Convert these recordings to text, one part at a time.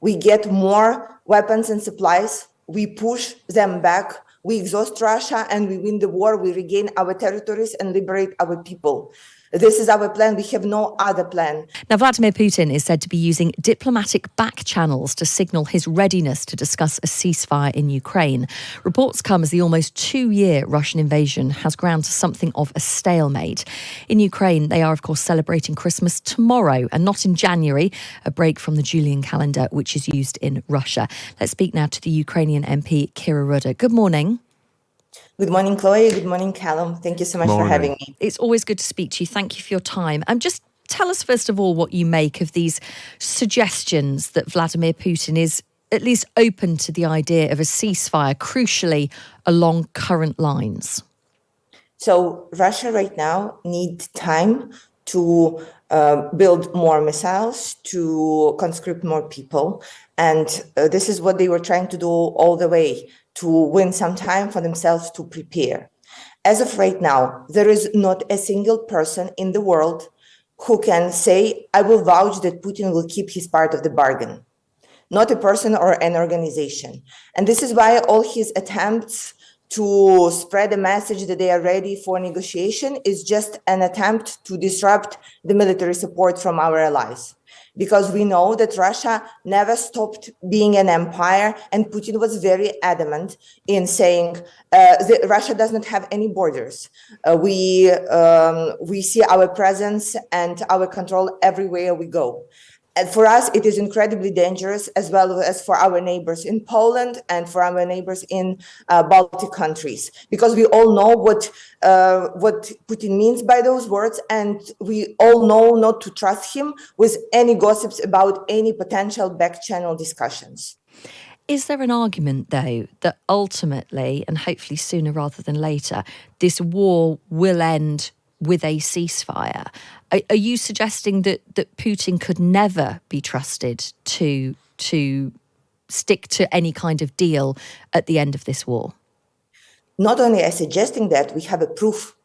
we get more weapons and supplies, we push them back, we exhaust Russia, and we win the war, we regain our territories and liberate our people. This is our plan. We have no other plan. Now, Vladimir Putin is said to be using diplomatic back channels to signal his readiness to discuss a ceasefire in Ukraine. Reports come as the almost 2-year Russian invasion has ground to something of a stalemate. In Ukraine, they are, of course, celebrating Christmas tomorrow and not in January, a break from the Julian calendar, which is used in Russia. Let's speak now to the Ukrainian MP Kira Rudik. Good morning. Good morning, Chloe. Good morning, Callum. Thank you so much for having me. It's always good to speak to you. Thank you for your time. Just tell us, first of all, what you make of these suggestions that Vladimir Putin is at least open to the idea of a ceasefire, crucially along current lines. So Russia right now needs time to build more missiles, to conscript more people. And this is what they were trying to do all the way, to win some time for themselves to prepare. As of right now, there is not a single person in the world who can say, I will vouch that Putin will keep his part of the bargain. Not a person or an organization. And this is why all his attempts to spread a message that they are ready for negotiation is just an attempt to disrupt the military support from our allies. Because we know that Russia never stopped being an empire, and Putin was very adamant in saying that Russia does not have any borders. We see our presence and our control everywhere we go. And for us, it is incredibly dangerous, as well as for our neighbors in Poland and for our neighbors in Baltic countries, because we all know what Putin means by those words, and we all know not to trust him with any gossips about any potential back-channel discussions. Is there an argument, though, that ultimately, and hopefully sooner rather than later, this war will end with a ceasefire? Are you suggesting that Putin could never be trusted to stick to any kind of deal at the end of this war? Not only am I suggesting that, we have a proof.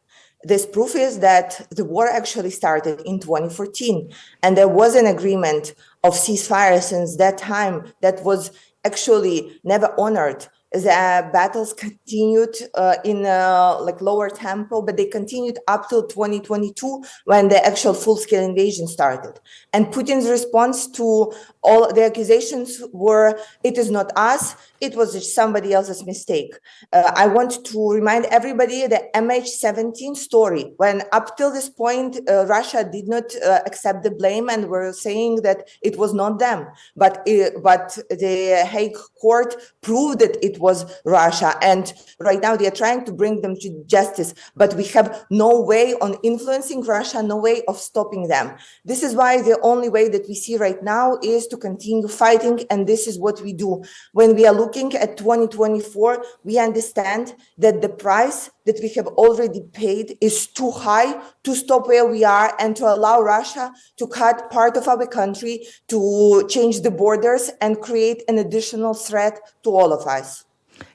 This proof is that the war actually started in 2014, and there was an agreement of ceasefire since that time that was actually never honored. The battles continued in lower tempo, but they continued up till 2022 when the actual full-scale invasion started. And Putin's response to all the accusations were, it is not us, it was somebody else's mistake. I want to remind everybody the MH17 story, when up till this point, Russia did not accept the blame and were saying that it was not them. But the Hague court proved that it was Russia. And right now they are trying to bring them to justice. But we have no way on influencing Russia, no way of stopping them. This is why the only way that we see right now is to continue fighting. And this is what we do. When we are looking at 2024, we understand that the price that we have already paid is too high to stop where we are and to allow Russia to cut part of our country, to change the borders and create an additional threat to all of us.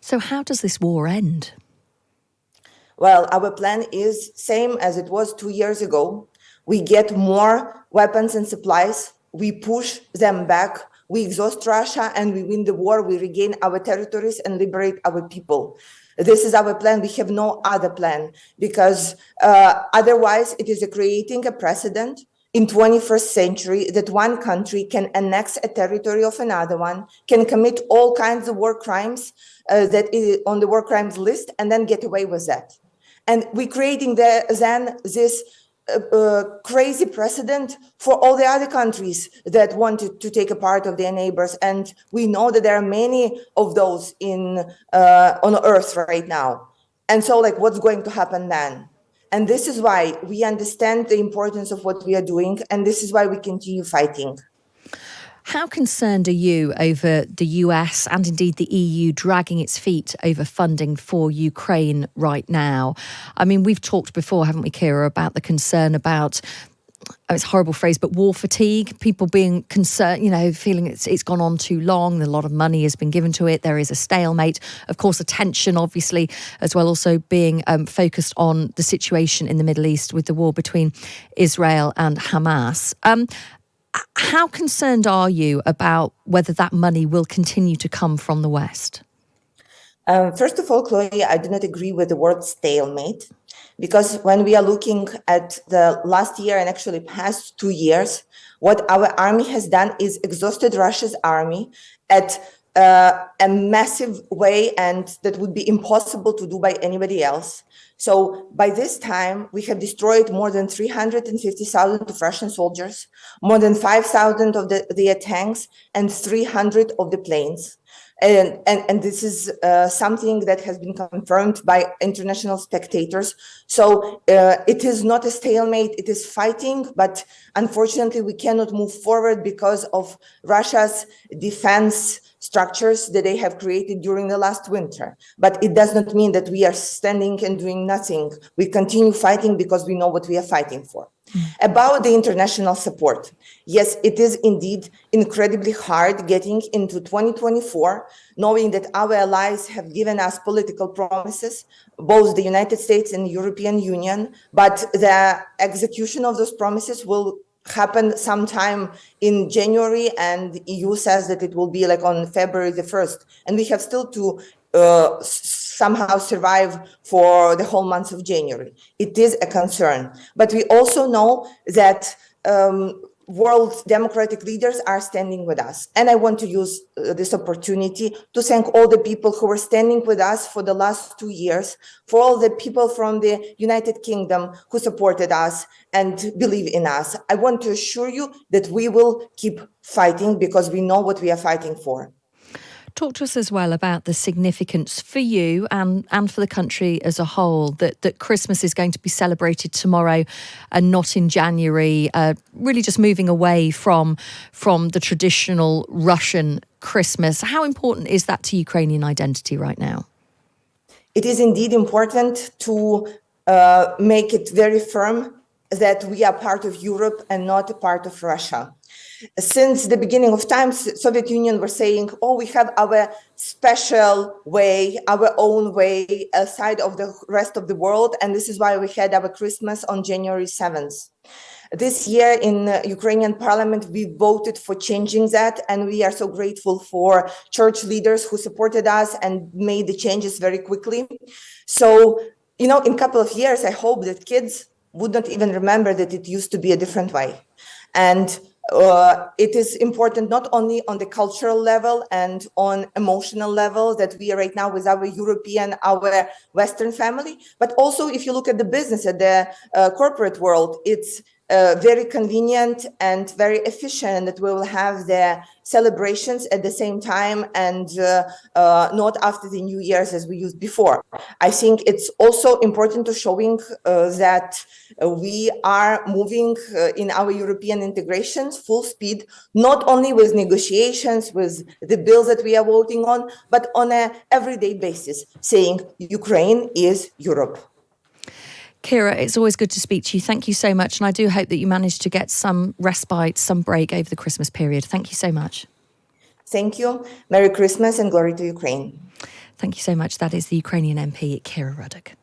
So how does this war end? Well, our plan is same as it was 2 years ago. We get more weapons and supplies. We push them back. We exhaust Russia and we win the war. We regain our territories and liberate our people. This is our plan. We have no other plan, because otherwise it is creating a precedent in 21st century that one country can annex a territory of another one, can commit all kinds of war crimes that is on the war crimes list, and then get away with that. And we're creating then this crazy precedent for all the other countries that wanted to take a part of their neighbors. And we know that there are many of those on Earth right now. And so, what's going to happen then? And this is why we understand the importance of what we are doing. And this is why we continue fighting. How concerned are you over the US and indeed the EU dragging its feet over funding for Ukraine right now? I mean, we've talked before, haven't we, Kira, about the concern about, it's a horrible phrase, but war fatigue, people being concerned, feeling it's gone on too long, a lot of money has been given to it, there is a stalemate. Of course, attention, obviously, as well, also being focused on the situation in the Middle East with the war between Israel and Hamas. How concerned are you about whether that money will continue to come from the West? First of all, Chloe, I do not agree with the word stalemate, because when we are looking at the last year and actually past 2 years, what our army has done is exhausted Russia's army at a massive way, and that would be impossible to do by anybody else. So by this time, we have destroyed more than 350,000 of Russian soldiers, more than 5,000 of their tanks, and 300 of the planes. And this is something that has been confirmed by international spectators. So it is not a stalemate, it is fighting, but unfortunately we cannot move forward because of Russia's defense structures that they have created during the last winter. But it does not mean that we are standing and doing nothing. We continue fighting because we know what we are fighting for. About the international support, yes, it is indeed incredibly hard getting into 2024, knowing that our allies have given us political promises, both the United States and the European Union, but the execution of those promises will happen sometime in January, and the EU says that it will be like on February the 1st. And we have still to somehow survive for the whole month of January. It is a concern. But we also know that world democratic leaders are standing with us. And I want to use this opportunity to thank all the people who were standing with us for the last 2 years, for all the people from the United Kingdom who supported us and believe in us. I want to assure you that we will keep fighting because we know what we are fighting for. Talk to us as well about the significance for you and for the country as a whole that Christmas is going to be celebrated tomorrow and not in January, really just moving away from the traditional Russian Christmas. How important is that to Ukrainian identity right now? It is indeed important to make it very firm that we are part of Europe and not a part of Russia. Since the beginning of time, Soviet Union were saying, oh, we have our special way, our own way, aside of the rest of the world. And this is why we had our Christmas on January 7th. This year in Ukrainian parliament, we voted for changing that. And we are so grateful for church leaders who supported us and made the changes very quickly. So, in a couple of years, I hope that kids would not even remember that it used to be a different way. And it is important not only on the cultural level and on emotional level that we are right now with our European, our Western family, but also if you look at the business, at the corporate world, it's very convenient and very efficient that we will have the celebrations at the same time and not after the New Year's as we used before. I think it's also important to showing that we are moving in our European integrations full speed, not only with negotiations, with the bills that we are voting on, but on an everyday basis, saying Ukraine is Europe. Kira, it's always good to speak to you. Thank you so much. And I do hope that you manage to get some respite, some break over the Christmas period. Thank you so much. Thank you. Merry Christmas and glory to Ukraine. Thank you so much. That is the Ukrainian MP Kira Rudik.